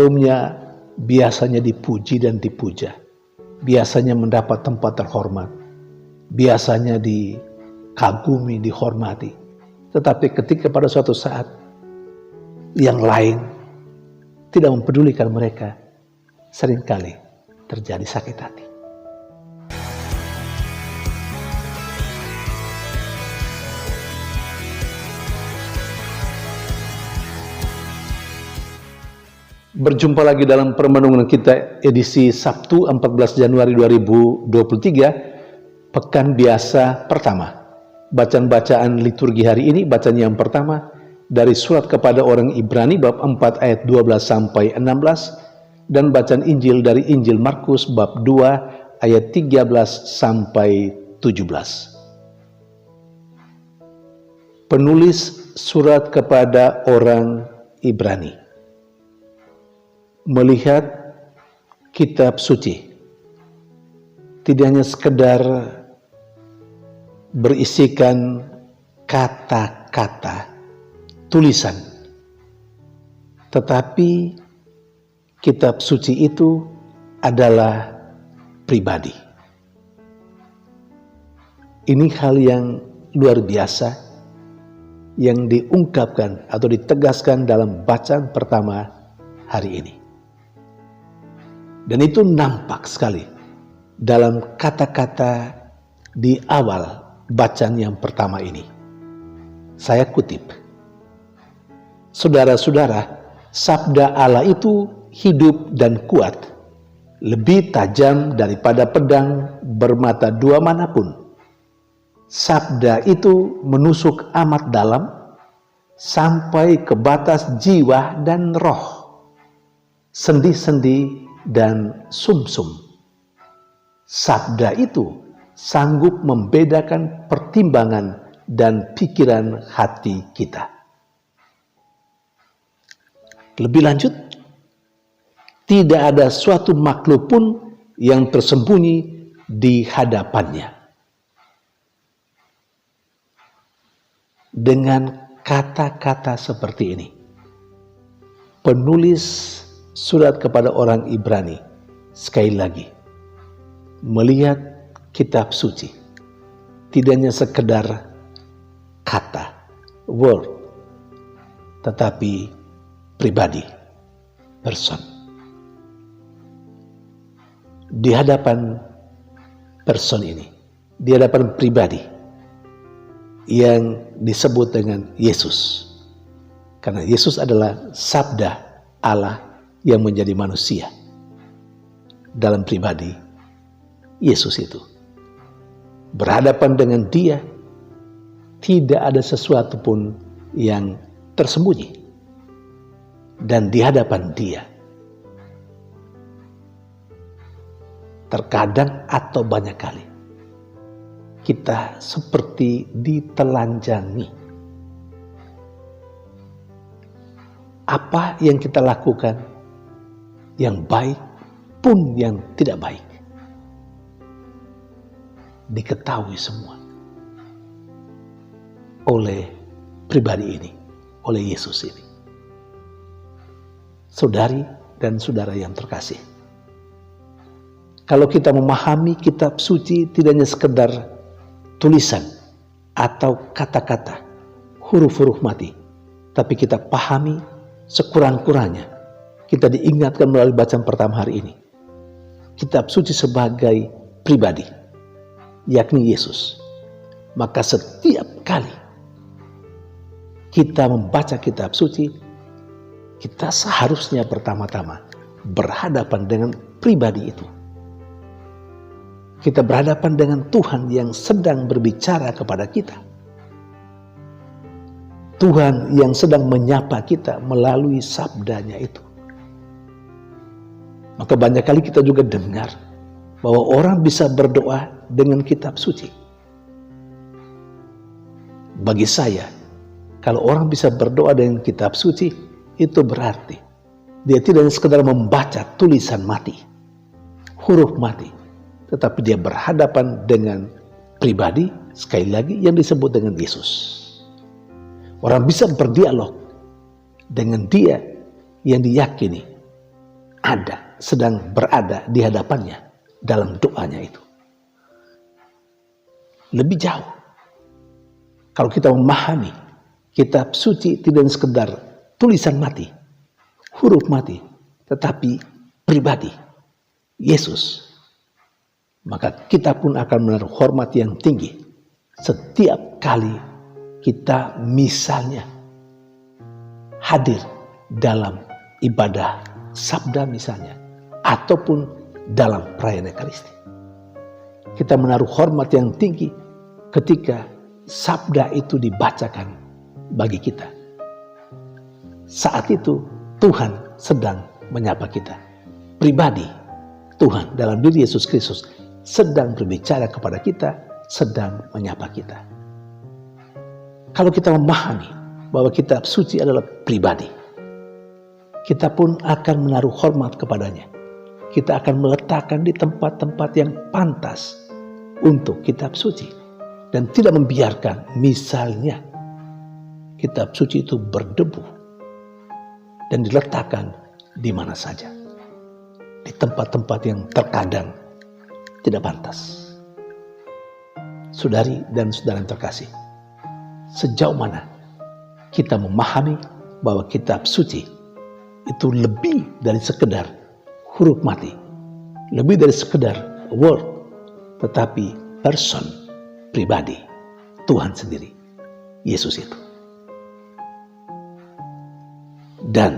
sebelumnya biasanya dipuji dan dipuja, biasanya mendapat tempat terhormat, biasanya dikagumi, dihormati. Tetapi ketika pada suatu saat yang lain tidak mempedulikan mereka, seringkali terjadi sakit hati. Berjumpa lagi dalam permenungan kita edisi Sabtu 14 Januari 2023, Pekan Biasa pertama. Bacaan-bacaan liturgi hari ini, bacaan yang pertama dari surat kepada orang Ibrani bab 4 ayat 12 sampai 16, dan bacaan Injil dari Injil Markus bab 2 ayat 13 sampai 17. Penulis surat kepada orang Ibrani melihat kitab suci tidak hanya sekedar berisikan kata-kata tulisan, tetapi kitab suci itu adalah pribadi. Ini hal yang luar biasa yang diungkapkan atau ditegaskan dalam bacaan pertama hari ini. Dan itu nampak sekali dalam kata-kata di awal bacaan yang pertama ini. Saya kutip, "Saudara-saudara, sabda Allah itu hidup dan kuat, lebih tajam daripada pedang bermata dua manapun. Sabda itu menusuk amat dalam, sampai ke batas jiwa dan roh, sendi-sendi dan sumsum. Sabda itu sanggup membedakan pertimbangan dan pikiran hati kita." Lebih lanjut, tidak ada suatu makhluk pun yang tersembunyi di hadapannya. Dengan kata-kata seperti ini, penulis surat kepada orang Ibrani sekali lagi melihat kitab suci tidak hanya sekedar kata, word, tetapi pribadi, person. Di hadapan person ini, di hadapan pribadi yang disebut dengan Yesus, karena Yesus adalah sabda Allah yang menjadi manusia. Dalam pribadi Yesus itu, berhadapan dengan Dia, tidak ada sesuatu pun yang tersembunyi. Dan di hadapan Dia, terkadang atau banyak kali kita seperti ditelanjangi. Apa yang kita lakukan, yang baik pun yang tidak baik, diketahui semua oleh pribadi ini, oleh Yesus ini. Saudari dan saudara yang terkasih, kalau kita memahami kitab suci tidak hanya sekedar tulisan atau kata-kata, huruf-huruf mati, tapi kita pahami sekurang-kurangnya, kita diingatkan melalui bacaan pertama hari ini, kitab suci sebagai pribadi, yakni Yesus. Maka setiap kali kita membaca kitab suci, kita seharusnya pertama-tama berhadapan dengan pribadi itu. Kita berhadapan dengan Tuhan yang sedang berbicara kepada kita. Tuhan yang sedang menyapa kita melalui sabdanya itu. Maka banyak kali kita juga dengar bahwa orang bisa berdoa dengan kitab suci. Bagi saya, kalau orang bisa berdoa dengan kitab suci, itu berarti dia tidak hanya sekedar membaca tulisan mati, huruf mati, tetapi dia berhadapan dengan pribadi, sekali lagi yang disebut dengan Yesus. Orang bisa berdialog dengan Dia yang diyakini ada, sedang berada di hadapannya dalam doanya itu. Lebih jauh. Kalau kita memahami kitab suci tidak sekedar tulisan mati, huruf mati, tetapi pribadi Yesus, maka kita pun akan menaruh hormat yang tinggi setiap kali kita misalnya hadir dalam ibadah sabda misalnya, ataupun dalam perayaan Ekaristi. Kita menaruh hormat yang tinggi ketika sabda itu dibacakan bagi kita. Saat itu Tuhan sedang menyapa kita. Pribadi Tuhan dalam diri Yesus Kristus sedang berbicara kepada kita, sedang menyapa kita. Kalau kita memahami bahwa kitab suci adalah pribadi, kita pun akan menaruh hormat kepadanya. Kita akan meletakkan di tempat-tempat yang pantas untuk kitab suci. Dan tidak membiarkan misalnya kitab suci itu berdebu dan diletakkan di mana saja. Di tempat-tempat yang terkadang tidak pantas. Saudari dan saudara yang terkasih, sejauh mana kita memahami bahwa kitab suci itu lebih dari sekedar huruf mati, lebih dari sekedar word, tetapi person, pribadi, Tuhan sendiri, Yesus itu. Dan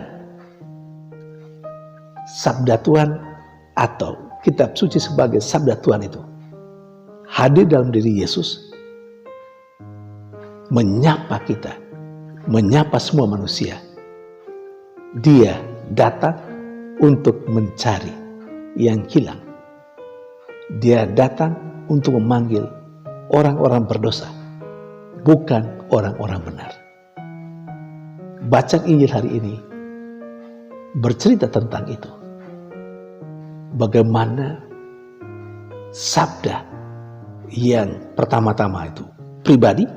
sabda Tuhan atau kitab suci sebagai sabda Tuhan itu hadir dalam diri Yesus, menyapa kita, menyapa semua manusia. Dia datang untuk mencari yang hilang. Dia datang untuk memanggil orang-orang berdosa, bukan orang-orang benar. Bacaan Injil hari ini bercerita tentang itu. Bagaimana sabda yang pertama-tama itu pribadi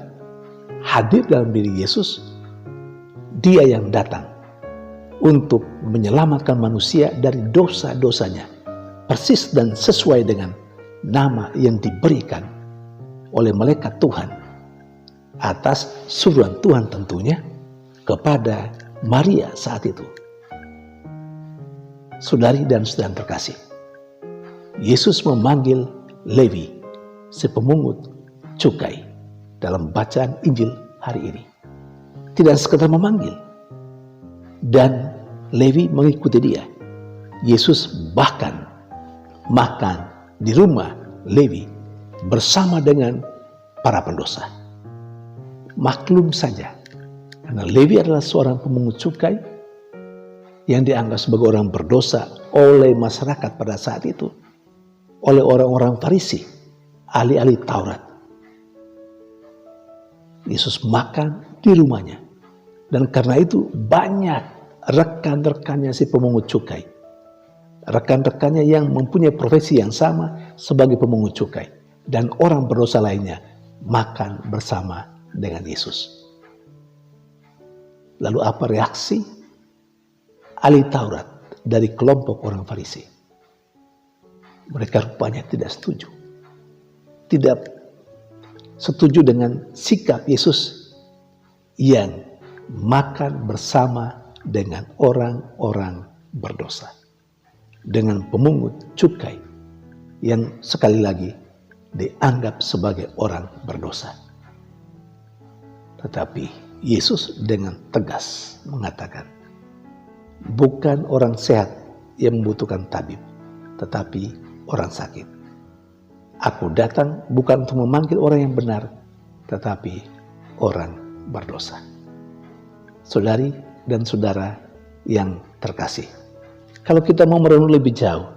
hadir dalam diri Yesus. Dia yang datang untuk menyelamatkan manusia dari dosa-dosanya, persis dan sesuai dengan nama yang diberikan oleh malaikat Tuhan atas suruhan Tuhan tentunya kepada Maria saat itu. Saudari dan saudara terkasih, Yesus memanggil Lewi, si pemungut cukai, dalam bacaan Injil hari ini. Tidak sekedar memanggil, dan Lewi mengikuti dia. Yesus bahkan makan di rumah Lewi bersama dengan para pendosa. Maklum saja, karena Lewi adalah seorang pemungut cukai yang dianggap sebagai orang berdosa oleh masyarakat pada saat itu, oleh orang-orang Farisi, ahli-ahli Taurat. Yesus makan di rumahnya, dan karena itu banyak rekan-rekannya si pemungut cukai, rekan-rekannya yang mempunyai profesi yang sama sebagai pemungut cukai, dan orang berdosa lainnya makan bersama dengan Yesus. Lalu apa reaksi ahli Taurat dari kelompok orang Farisi? Mereka rupanya tidak setuju. Tidak setuju dengan sikap Yesus yang makan bersama dengan orang-orang berdosa, dengan pemungut cukai yang sekali lagi dianggap sebagai orang berdosa. Tetapi Yesus dengan tegas mengatakan, bukan orang sehat yang membutuhkan tabib, tetapi orang sakit. Aku datang bukan untuk memanggil orang yang benar, tetapi orang berdosa. Saudari dan saudara yang terkasih, kalau kita mau merenung lebih jauh,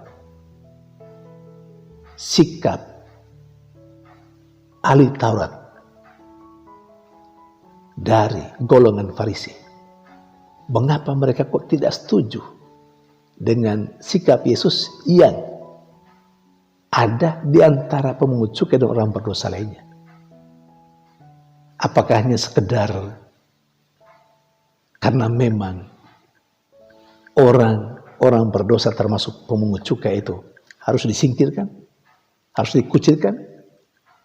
sikap ahli Taurat dari golongan Farisi, mengapa mereka kok tidak setuju dengan sikap Yesus yang ada di antara pemungut cukai dan orang berdosa lainnya? Apakah hanya sekedar karena memang orang berdosa termasuk pemungut cukai itu harus disingkirkan, harus dikucilkan,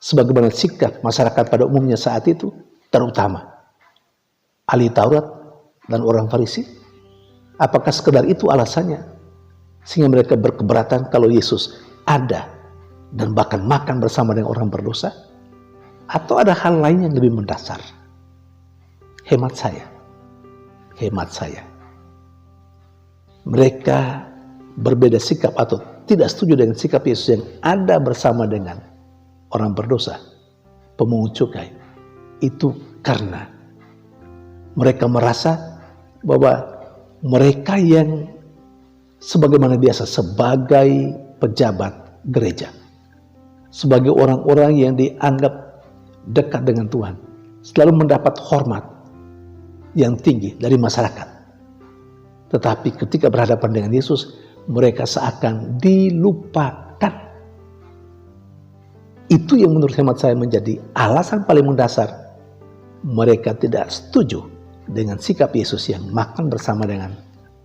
sebagaimana sikap masyarakat pada umumnya saat itu, terutama ahli Taurat dan orang Farisi? Apakah sekedar itu alasannya sehingga mereka berkeberatan kalau Yesus ada dan bahkan makan bersama dengan orang berdosa? Atau ada hal lain yang lebih mendasar? Hemat saya, mereka berbeda sikap atau tidak setuju dengan sikap Yesus yang ada bersama dengan orang berdosa, pemungut cukai, itu karena mereka merasa bahwa mereka yang sebagaimana biasa sebagai pejabat gereja, sebagai orang-orang yang dianggap dekat dengan Tuhan, selalu mendapat hormat yang tinggi dari masyarakat. Tetapi ketika berhadapan dengan Yesus, mereka seakan dilupakan. Itu yang menurut hemat saya menjadi alasan paling mendasar mereka tidak setuju dengan sikap Yesus yang makan bersama dengan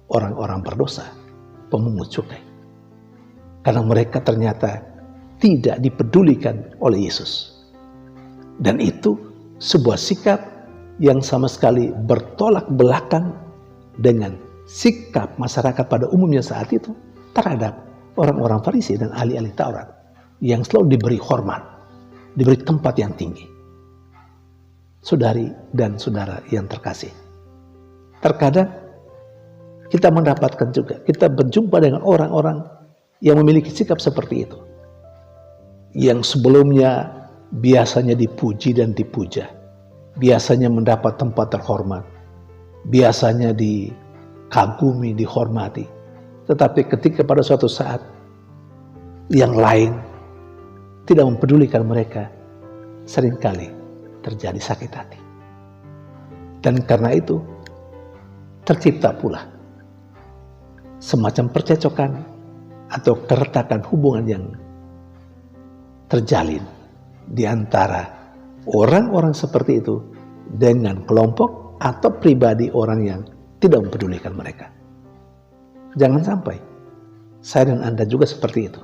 orang-orang berdosa, pemungut cukai. Karena mereka ternyata tidak dipedulikan oleh Yesus. Dan itu sebuah sikap yang sama sekali bertolak belakang dengan sikap masyarakat pada umumnya saat itu terhadap orang-orang Farisi dan ahli-ahli Taurat yang selalu diberi hormat, diberi tempat yang tinggi. Saudari dan saudara yang terkasih, terkadang kita mendapatkan juga, kita berjumpa dengan orang-orang yang memiliki sikap seperti itu, yang sebelumnya biasanya dipuji dan dipuja, biasanya mendapat tempat terhormat, biasanya dikagumi, dihormati. Tetapi ketika pada suatu saat yang lain tidak mempedulikan mereka, seringkali terjadi sakit hati. Dan karena itu tercipta pula semacam percecokan atau keretakan hubungan yang terjalin di antara orang-orang seperti itu dengan kelompok atau pribadi orang yang tidak mempedulikan mereka. Jangan sampai saya dan Anda juga seperti itu.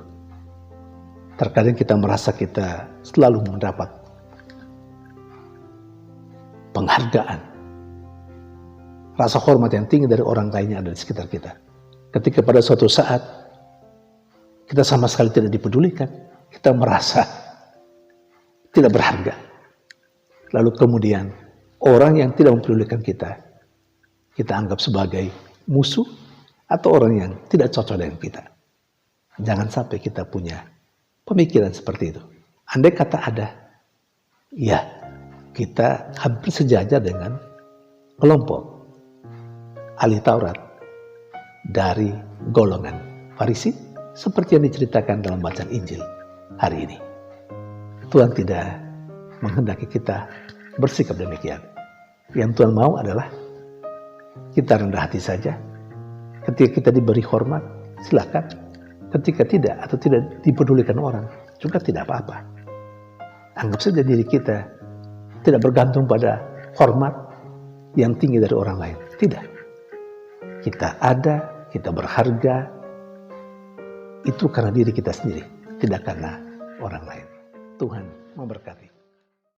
Terkadang kita merasa kita selalu mendapat penghargaan, rasa hormat yang tinggi dari orang lain yang ada di sekitar kita. Ketika pada suatu saat kita sama sekali tidak dipedulikan, kita merasa tidak berharga. Lalu kemudian orang yang tidak mempedulikan kita anggap sebagai musuh atau orang yang tidak cocok dengan kita. Jangan sampai kita punya pemikiran seperti itu. Andai kata ada, ya kita hampir sejajar dengan kelompok ahli Taurat dari golongan Farisi seperti yang diceritakan dalam bacaan Injil hari ini. Tuhan tidak menghendaki kita bersikap demikian. Yang Tuhan mau adalah kita rendah hati saja. Ketika kita diberi hormat, silakan. Ketika tidak atau tidak dipedulikan orang, juga tidak apa-apa. Anggap saja diri kita tidak bergantung pada hormat yang tinggi dari orang lain. Tidak. Kita ada, kita berharga, itu karena diri kita sendiri, tidak karena orang lain. Tuhan memberkati.